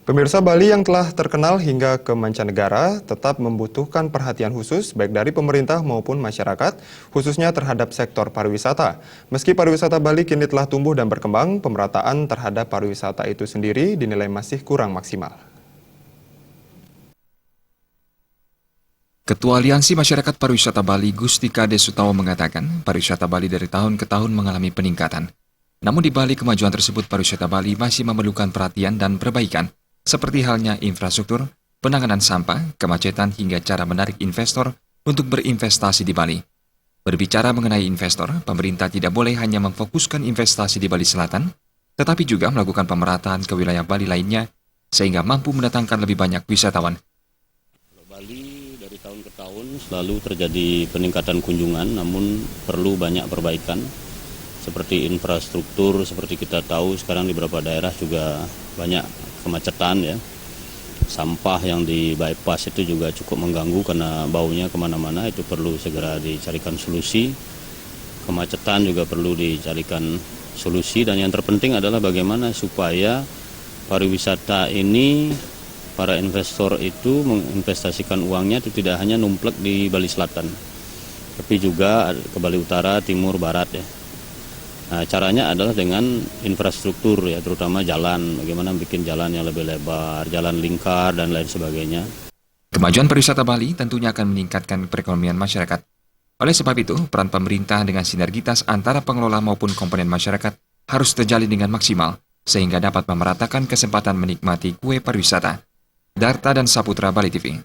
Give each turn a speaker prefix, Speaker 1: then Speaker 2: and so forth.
Speaker 1: Pemirsa, Bali yang telah terkenal hingga ke mancanegara tetap membutuhkan perhatian khusus baik dari pemerintah maupun masyarakat, khususnya terhadap sektor pariwisata. Meski pariwisata Bali kini telah tumbuh dan berkembang, pemerataan terhadap pariwisata itu sendiri dinilai masih kurang maksimal.
Speaker 2: Ketua Aliansi Masyarakat Pariwisata Bali, Gustika Desutawa mengatakan, pariwisata Bali dari tahun ke tahun mengalami peningkatan. Namun di balik kemajuan tersebut, pariwisata Bali masih memerlukan perhatian dan perbaikan, seperti halnya infrastruktur, penanganan sampah, kemacetan hingga cara menarik investor untuk berinvestasi di Bali. Berbicara mengenai investor, pemerintah tidak boleh hanya memfokuskan investasi di Bali Selatan, tetapi juga melakukan pemerataan ke wilayah Bali lainnya, sehingga mampu mendatangkan lebih banyak wisatawan.
Speaker 3: Bali dari tahun ke tahun selalu terjadi peningkatan kunjungan, namun perlu banyak perbaikan seperti infrastruktur. Seperti kita tahu sekarang di beberapa daerah juga banyak kemacetan ya. Sampah yang di bypass itu juga cukup mengganggu karena baunya kemana-mana, itu perlu segera dicarikan solusi. Kemacetan juga perlu dicarikan solusi, dan yang terpenting adalah bagaimana supaya pariwisata ini, para investor itu menginvestasikan uangnya itu tidak hanya numplek di Bali Selatan, tapi juga ke Bali Utara, Timur, Barat ya. Nah, caranya adalah dengan infrastruktur ya, terutama jalan, bagaimana bikin jalan yang lebih lebar, jalan lingkar dan lain sebagainya.
Speaker 2: Kemajuan pariwisata Bali tentunya akan meningkatkan perekonomian masyarakat. Oleh sebab itu, peran pemerintah dengan sinergitas antara pengelola maupun komponen masyarakat harus terjalin dengan maksimal, sehingga dapat memeratakan kesempatan menikmati kue pariwisata. Darta dan Saputra, Bali TV.